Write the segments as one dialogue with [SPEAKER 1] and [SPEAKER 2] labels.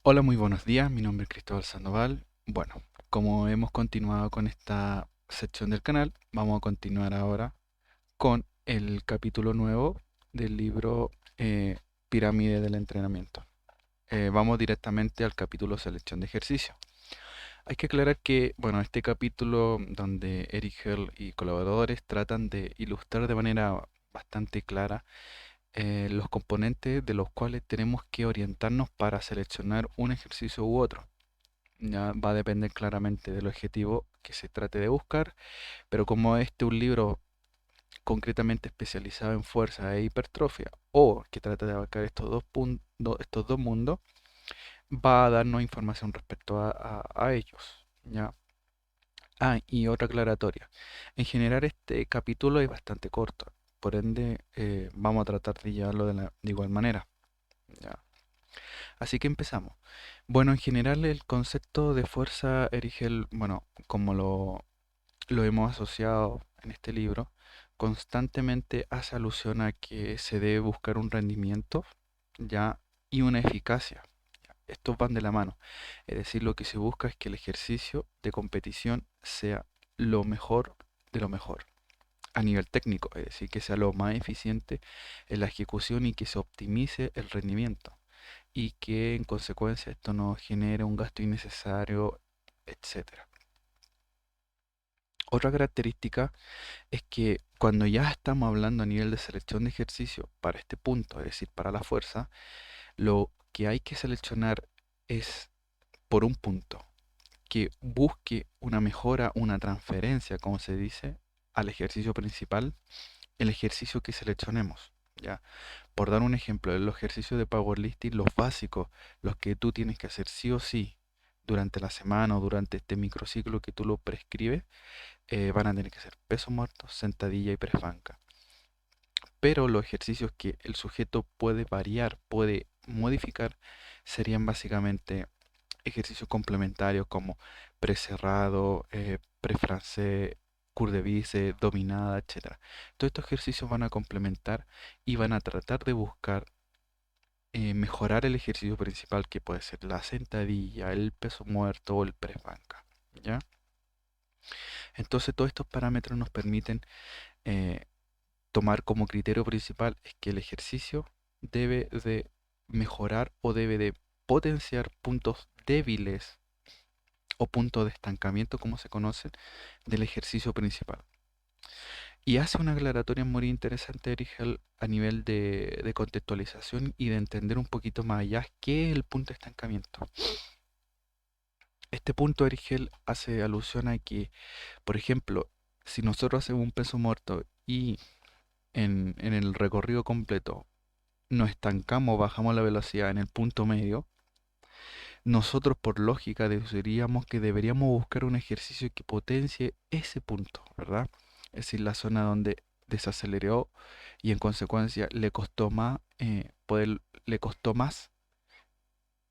[SPEAKER 1] Hola, muy buenos días. Mi nombre es Cristóbal Sandoval. Bueno, como hemos continuado con esta sección del canal, vamos a continuar ahora con el capítulo nuevo del libro Pirámide del Entrenamiento. Vamos directamente al capítulo Selección de Ejercicio. Hay que aclarar que, bueno, este capítulo donde Eric Hell y colaboradores tratan de ilustrar de manera bastante clara los componentes de los cuales tenemos que orientarnos para seleccionar un ejercicio u otro. Ya va a depender claramente del objetivo que se trate de buscar, pero como este es un libro concretamente especializado en fuerza e hipertrofia, o que trata de abarcar estos dos mundos, va a darnos información respecto a ellos. ¿Ya? Y otra aclaratoria. En general este capítulo es bastante corto, por ende vamos a tratar de llevarlo de igual manera. ¿Ya? Así que empezamos. Bueno, en general el concepto de fuerza Erigel, bueno, como lo hemos asociado en este libro, constantemente hace alusión a que se debe buscar un rendimiento, ya, y una eficacia. Estos van de la mano. Es decir, lo que se busca es que el ejercicio de competición sea lo mejor de lo mejor a nivel técnico, es decir, que sea lo más eficiente en la ejecución y que se optimice el rendimiento y que en consecuencia esto no genere un gasto innecesario, etcétera. Otra característica es que cuando ya estamos hablando a nivel de selección de ejercicio para este punto, es decir, para la fuerza, lo que hay que seleccionar es por un punto, que busque una mejora, una transferencia, como se dice, al ejercicio principal, el ejercicio que seleccionemos. ¿Ya? Por dar un ejemplo, los ejercicios de powerlifting, los básicos, los que tú tienes que hacer sí o sí durante la semana o durante este microciclo que tú lo prescribes, van a tener que ser peso muerto, sentadilla y press banca. Pero los ejercicios que el sujeto puede variar, puede modificar, serían básicamente ejercicios complementarios como press cerrado, press francés, curl de bíceps, dominada, etcétera. Todos estos ejercicios van a complementar y van a tratar de buscar mejorar el ejercicio principal que puede ser la sentadilla, el peso muerto o el press banca. ¿Ya? Entonces todos estos parámetros nos permiten eh, tomar como criterio principal es que el ejercicio debe de mejorar o debe de potenciar puntos débiles o puntos de estancamiento, como se conocen, del ejercicio principal. Y hace una aclaratoria muy interesante, Erigel, a nivel de contextualización y de entender un poquito más allá qué es el punto de estancamiento. Este punto, Erigel, hace alusión a que, por ejemplo, si nosotros hacemos un peso muerto y en el recorrido completo nos estancamos, bajamos la velocidad en el punto medio, nosotros por lógica deduciríamos que deberíamos buscar un ejercicio que potencie ese punto, ¿verdad? Es decir, la zona donde desaceleró y en consecuencia le costó más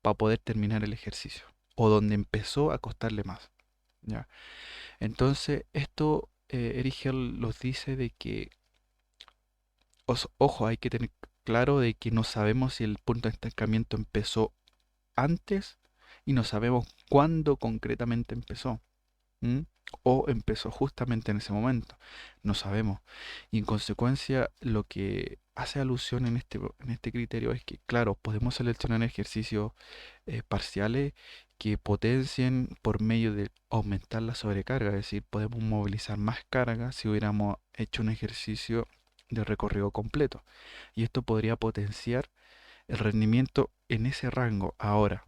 [SPEAKER 1] para poder terminar el ejercicio, o donde empezó a costarle más, ¿ya? Entonces, esto Erigel nos dice de que, ojo, hay que tener claro de que no sabemos si el punto de estancamiento empezó antes y no sabemos cuándo concretamente empezó. ¿M? O empezó justamente en ese momento. No sabemos. Y en consecuencia, lo que hace alusión en este criterio es que, claro, podemos seleccionar ejercicios parciales que potencien por medio de aumentar la sobrecarga, es decir, podemos movilizar más carga si hubiéramos hecho un ejercicio de recorrido completo. Y esto podría potenciar el rendimiento en ese rango. Ahora,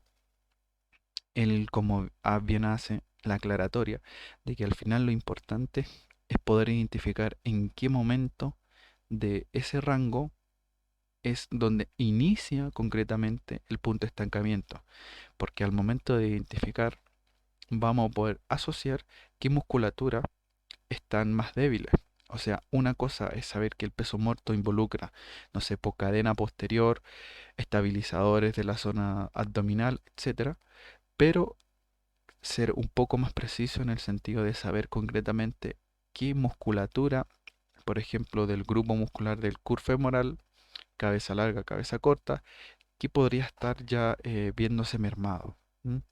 [SPEAKER 1] él como bien hace la aclaratoria de que al final lo importante es poder identificar en qué momento de ese rango es donde inicia concretamente el punto de estancamiento, porque al momento de identificar vamos a poder asociar qué musculatura están más débiles. O sea, una cosa es saber que el peso muerto involucra, no sé, cadena posterior, estabilizadores de la zona abdominal, etcétera, pero ser un poco más preciso en el sentido de saber concretamente qué musculatura, por ejemplo, del grupo muscular del curve femoral, cabeza larga, cabeza corta, que podría estar ya viéndose mermado. ¿M?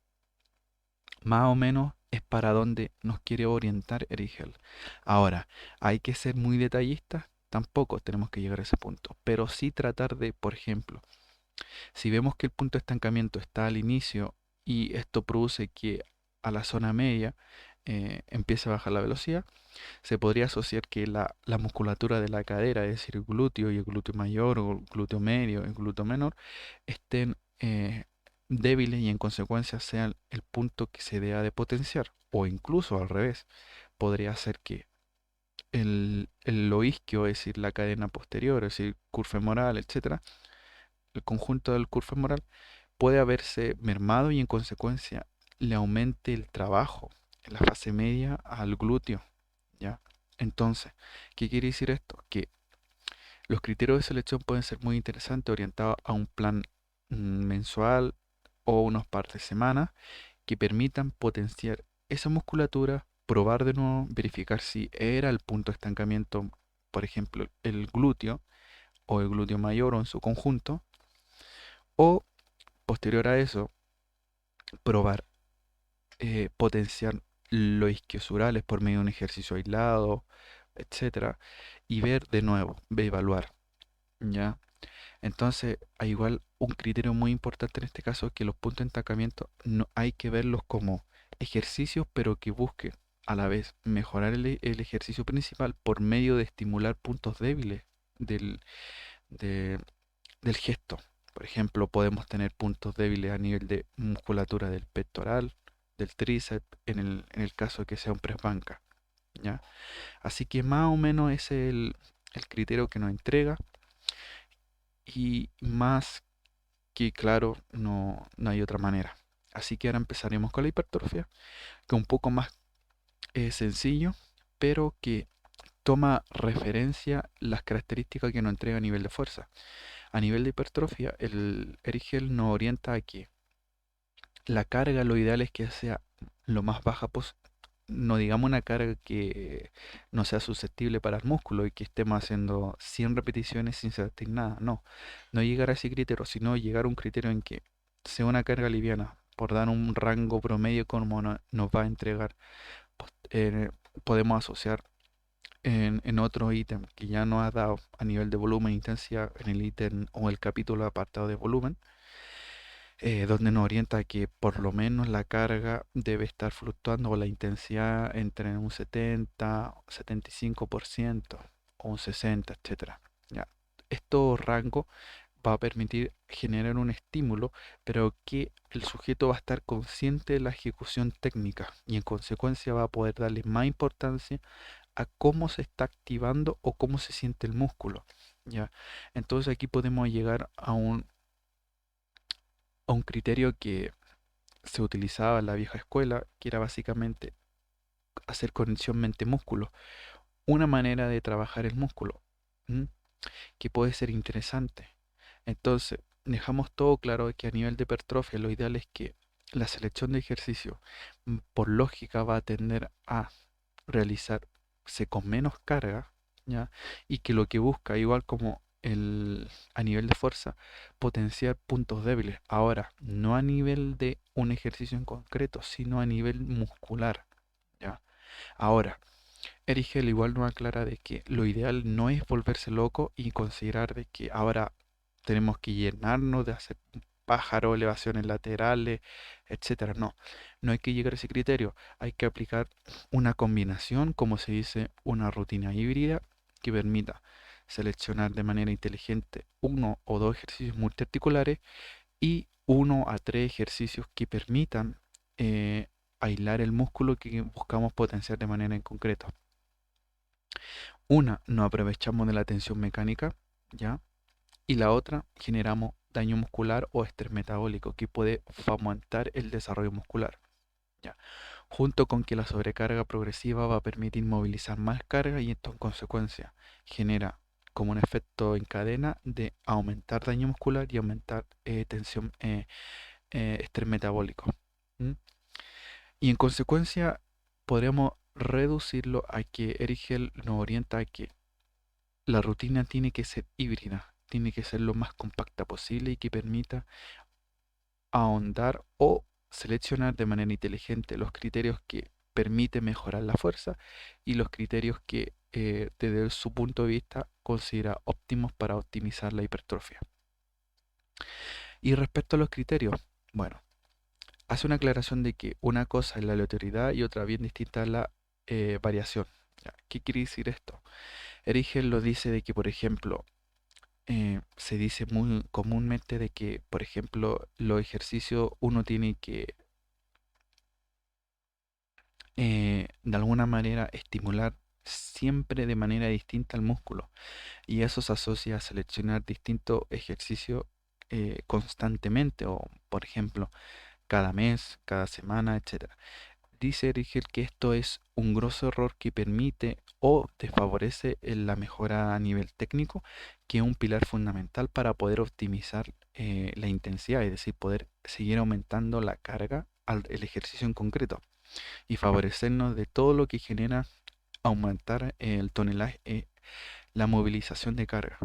[SPEAKER 1] Más o menos es para donde nos quiere orientar Erigel. Ahora, ¿hay que ser muy detallistas? Tampoco tenemos que llegar a ese punto, pero sí tratar de, por ejemplo, si vemos que el punto de estancamiento está al inicio y esto produce que a la zona media empiece a bajar la velocidad, se podría asociar que la musculatura de la cadera, es decir, el glúteo y el glúteo mayor o el glúteo medio, el glúteo menor, estén débiles y en consecuencia sean el punto que se deba de potenciar. O incluso al revés, podría ser que el lo isquio, es decir, la cadena posterior, es decir, curva femoral, etcétera, el conjunto del curva femoral puede haberse mermado y en consecuencia le aumente el trabajo en la fase media al glúteo, ¿ya? Entonces, ¿qué quiere decir esto? Que los criterios de selección pueden ser muy interesantes orientados a un plan mensual o unos par de semanas que permitan potenciar esa musculatura, probar de nuevo, verificar si era el punto de estancamiento, por ejemplo, el glúteo o el glúteo mayor o en su conjunto, o posterior a eso, probar potenciar los isquiosurales por medio de un ejercicio aislado, etcétera, y ver de nuevo, evaluar, ¿ya? Entonces, hay igual un criterio muy importante en este caso es que los puntos de estancamiento no hay que verlos como ejercicios, pero que busquen a la vez mejorar el ejercicio principal por medio de estimular puntos débiles del, de- del gesto. Por ejemplo, podemos tener puntos débiles a nivel de musculatura del pectoral, del tríceps, en el caso de que sea un press banca, ¿ya? Así que más o menos ese es el criterio que nos entrega y más que claro, no hay otra manera. Así que ahora empezaremos con la hipertrofia, que es un poco más sencillo, pero que toma referencia las características que nos entrega a nivel de fuerza. A nivel de hipertrofia, el Erigel nos orienta a que la carga lo ideal es que sea lo más baja posible. No digamos una carga que no sea susceptible para el músculo y que estemos haciendo 100 repeticiones sin sentir nada. No, no llegar a ese criterio, sino llegar a un criterio en que sea una carga liviana, por dar un rango promedio como nos va a entregar. Podemos asociar en otro ítem que ya nos ha dado a nivel de volumen e intensidad en el ítem o el capítulo apartado de volumen donde nos orienta a que por lo menos la carga debe estar fluctuando o la intensidad entre un 70, 75% o un 60, etcétera. Ya. Esto rango va a permitir generar un estímulo, pero que el sujeto va a estar consciente de la ejecución técnica y en consecuencia va a poder darle más importancia a cómo se está activando o cómo se siente el músculo. ¿Ya? Entonces aquí podemos llegar a un criterio que se utilizaba en la vieja escuela, que era básicamente hacer conexión mente-músculo, una manera de trabajar el músculo, ¿m? Que puede ser interesante. Entonces, dejamos todo claro de que a nivel de hipertrofia lo ideal es que la selección de ejercicio, por lógica, va a tender a realizarse con menos carga, ¿ya? Y que lo que busca, igual como a nivel de fuerza, potenciar puntos débiles. Ahora, no a nivel de un ejercicio en concreto, sino a nivel muscular, ¿ya? Ahora, Erigel igual nos aclara de que lo ideal no es volverse loco y considerar de que ahora tenemos que llenarnos de hacer pájaro, elevaciones laterales, etcétera. No, no hay que llegar a ese criterio. Hay que aplicar una combinación, como se dice, una rutina híbrida que permita seleccionar de manera inteligente uno o dos ejercicios multiarticulares y uno a tres ejercicios que permitan aislar el músculo que buscamos potenciar de manera en concreto. Una, nos aprovechamos de la tensión mecánica, ¿ya? Y la otra, generamos daño muscular o estrés metabólico que puede fomentar el desarrollo muscular, ¿ya? Junto con que la sobrecarga progresiva va a permitir movilizar más carga y esto en consecuencia genera como un efecto en cadena de aumentar daño muscular y aumentar tensión, estrés metabólico. ¿M? Y en consecuencia podríamos reducirlo a que Erigel nos orienta a que la rutina tiene que ser híbrida. tiene que ser lo más compacta posible y que permita ahondar o seleccionar de manera inteligente los criterios que permiten mejorar la fuerza y los criterios que desde su punto de vista considera óptimos para optimizar la hipertrofia. Y respecto a los criterios, bueno, hace una aclaración de que una cosa es la aleatoriedad y otra bien distinta es la variación. ¿Ya? ¿Qué quiere decir esto? Erigel lo dice de que, por ejemplo, se dice muy comúnmente de que, por ejemplo, los ejercicios uno tiene que de alguna manera estimular siempre de manera distinta al músculo y eso se asocia a seleccionar distintos ejercicios constantemente o, por ejemplo, cada mes, cada semana, etcétera. Dice Rigel que esto es un grosso error que permite o desfavorece en la mejora a nivel técnico, que es un pilar fundamental para poder optimizar la intensidad, es decir, poder seguir aumentando la carga al el ejercicio en concreto y favorecernos de todo lo que genera aumentar el tonelaje, la movilización de carga.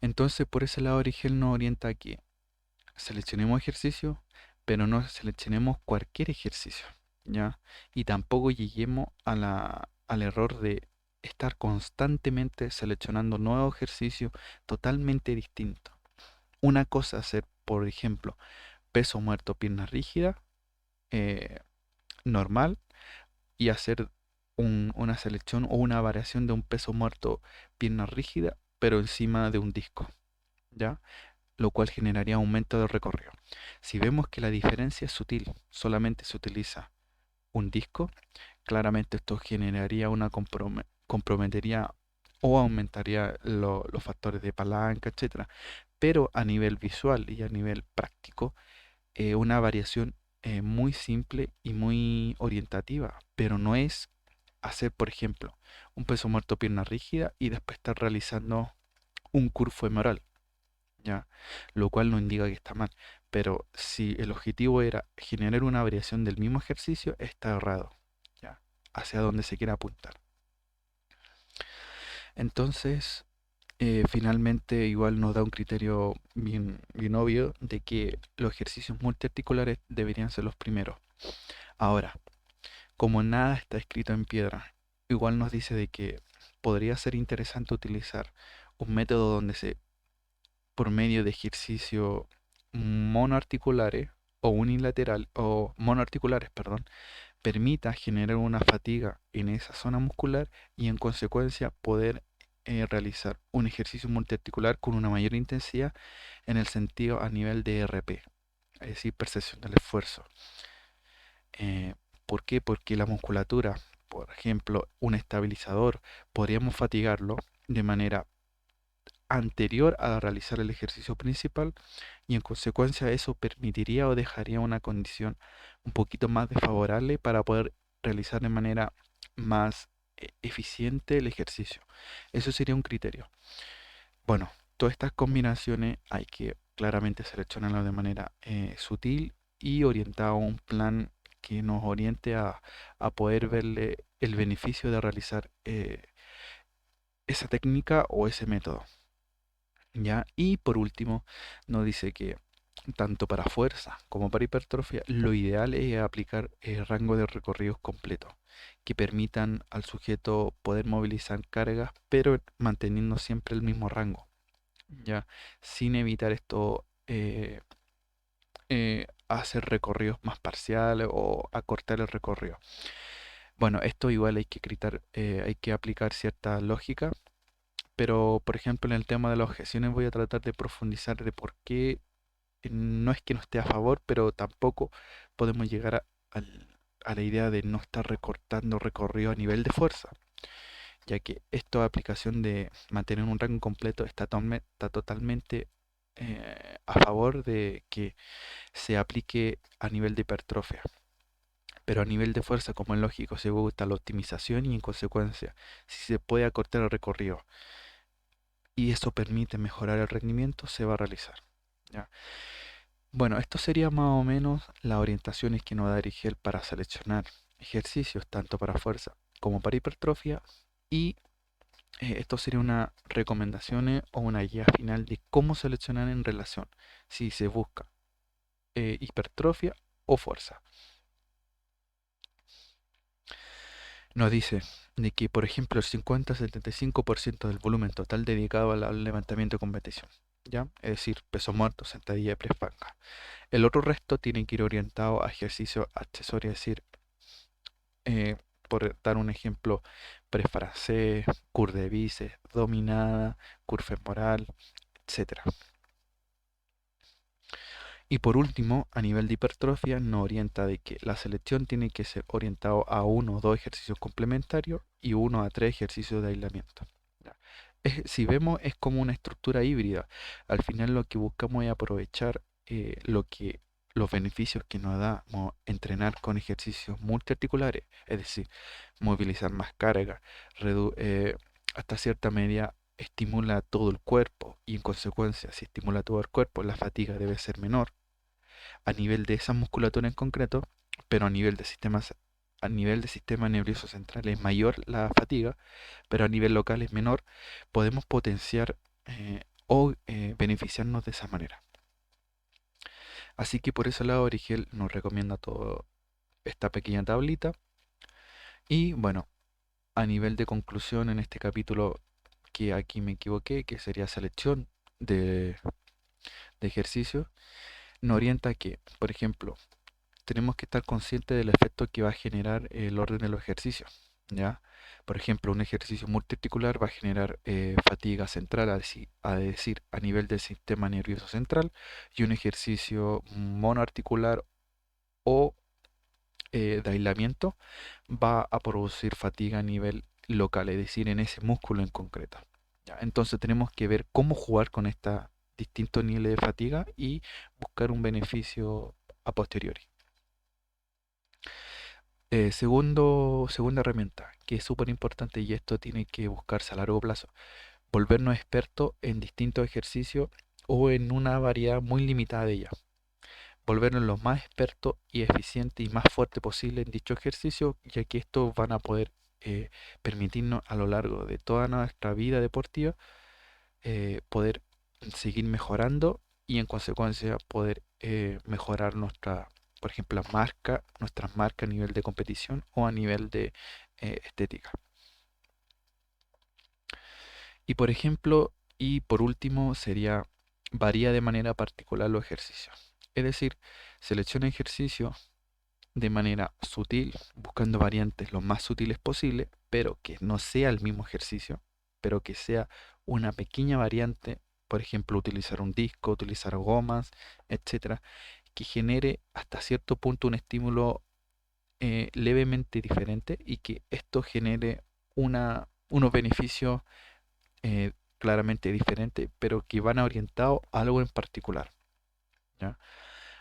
[SPEAKER 1] Entonces, por ese lado, Rigel nos orienta a que seleccionemos ejercicio, pero no seleccionemos cualquier ejercicio, ¿ya? Y tampoco lleguemos al error de estar constantemente seleccionando nuevos ejercicios totalmente distintos. Una cosa es hacer, por ejemplo, peso muerto, pierna rígida, eh, normal, y hacer una selección o una variación de un peso muerto, pierna rígida, pero encima de un disco, ¿ya? Lo cual generaría aumento de recorrido. Si vemos que la diferencia es sutil, solamente se utiliza un disco, claramente esto generaría comprometería o aumentaría los factores de palanca, etcétera. Pero a nivel visual y a nivel práctico, una variación muy simple y muy orientativa, pero no es hacer, por ejemplo, un peso muerto pierna rígida y después estar realizando un curvo femoral. ¿Ya? Lo cual no indica que está mal. Pero si el objetivo era generar una variación del mismo ejercicio, está errado, ¿ya? Hacia donde se quiera apuntar. Entonces, finalmente igual nos da un criterio bien obvio de que los ejercicios multiarticulares deberían ser los primeros. Ahora, como nada está escrito en piedra, igual nos dice de que podría ser interesante utilizar un método donde se por medio de ejercicio monoarticulares o unilateral o monoarticulares, perdón, permita generar una fatiga en esa zona muscular y en consecuencia poder realizar un ejercicio multiarticular con una mayor intensidad en el sentido a nivel de RP, es decir, percepción del esfuerzo. Eh, ¿Por qué? Porque la musculatura, por ejemplo, un estabilizador, podríamos fatigarlo de manera anterior a realizar el ejercicio principal y en consecuencia eso permitiría o dejaría una condición un poquito más desfavorable para poder realizar de manera más eficiente el ejercicio. Eso sería un criterio. Bueno, todas estas combinaciones hay que claramente seleccionarlas de manera sutil y orientada a un plan que nos oriente a poder verle el beneficio de realizar esa técnica o ese método. ¿Ya? Y por último, nos dice que tanto para fuerza como para hipertrofia, lo ideal es aplicar rango de recorridos completos que permitan al sujeto poder movilizar cargas, pero manteniendo siempre el mismo rango, ¿ya? Sin evitar esto, hacer recorridos más parciales o acortar el recorrido. Bueno, esto igual hay que aplicar cierta lógica, pero por ejemplo en el tema de las objeciones voy a tratar de profundizar de por qué no es que no esté a favor, pero tampoco podemos llegar a la idea de no estar recortando recorrido a nivel de fuerza, ya que esta aplicación de mantener un rango completo está totalmente a favor de que se aplique a nivel de hipertrofia. Pero a nivel de fuerza, como es lógico, se busca la optimización y en consecuencia, si se puede acortar el recorrido y eso permite mejorar el rendimiento, se va a realizar. ¿Ya? Bueno, esto sería más o menos las orientaciones que nos da Erigel para seleccionar ejercicios tanto para fuerza como para hipertrofia y esto sería una recomendaciones o una guía final de cómo seleccionar en relación, si se busca hipertrofia o fuerza. Nos dice de que, por ejemplo, el 50-75% del volumen total dedicado al levantamiento de competición, ¿ya? Es decir, peso muerto, sentadilla, press banca. El otro resto tiene que ir orientado a ejercicios accesorios, es decir, eh, por dar un ejemplo, press francés, curl de bíceps, dominada, curl femoral, etcétera. Y por último, a nivel de hipertrofia, nos orienta de que la selección tiene que ser orientado a uno o dos ejercicios complementarios y uno a tres ejercicios de aislamiento. ¿Ya? Si vemos, es como una estructura híbrida. Al final lo que buscamos es aprovechar los beneficios que nos da entrenar con ejercicios multiarticulares, es decir, movilizar más carga, hasta cierta medida estimula todo el cuerpo y en consecuencia si estimula todo el cuerpo la fatiga debe ser menor a nivel de esa musculatura en concreto, pero a nivel de sistema nervioso central es mayor la fatiga, pero a nivel local es menor, podemos potenciar o beneficiarnos de esa manera. Así que por ese lado Origel nos recomienda toda esta pequeña tablita. Y bueno, a nivel de conclusión en este capítulo, que aquí me equivoqué, que sería selección de, de ejercicios, nos orienta que, por ejemplo, tenemos que estar conscientes del efecto que va a generar el orden de los ejercicios, ¿ya? Por ejemplo, un ejercicio multiarticular va a generar fatiga central, a nivel del sistema nervioso central, y un ejercicio monoarticular o de aislamiento va a producir fatiga a nivel local, es decir, en ese músculo en concreto. ¿Ya? Entonces tenemos que ver cómo jugar con estos distintos niveles de fatiga y buscar un beneficio a posteriori. Segunda herramienta, que es súper importante y esto tiene que buscarse a largo plazo, volvernos expertos en distintos ejercicios o en una variedad muy limitada de ellas. Volvernos lo más expertos y eficientes y más fuerte posible en dicho ejercicio, ya que estos van a poder permitirnos a lo largo de toda nuestra vida deportiva poder seguir mejorando y en consecuencia poder mejorar por ejemplo, nuestras marcas a nivel de competición o a nivel de estética. Y por ejemplo, y por último, sería varía de manera particular los ejercicios. Es decir, selecciona ejercicios de manera sutil, buscando variantes lo más sutiles posible, pero que no sea el mismo ejercicio, pero que sea una pequeña variante, por ejemplo, utilizar un disco, utilizar gomas, etcétera, que genere hasta cierto punto un estímulo levemente diferente y que esto genere unos beneficios claramente diferentes, pero que van orientados a algo en particular, ¿ya?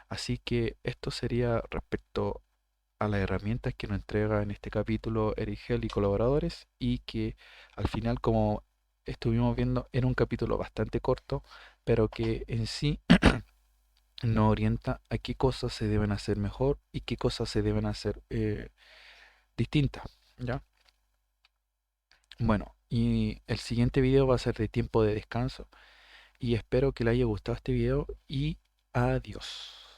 [SPEAKER 1] Así que esto sería respecto a las herramientas que nos entrega en este capítulo Erigel y colaboradores y que al final, como estuvimos viendo, era un capítulo bastante corto, pero que en sí nos orienta a qué cosas se deben hacer mejor y qué cosas se deben hacer distintas, ¿ya? Bueno, y el siguiente video va a ser de tiempo de descanso y espero que le haya gustado este video y adiós.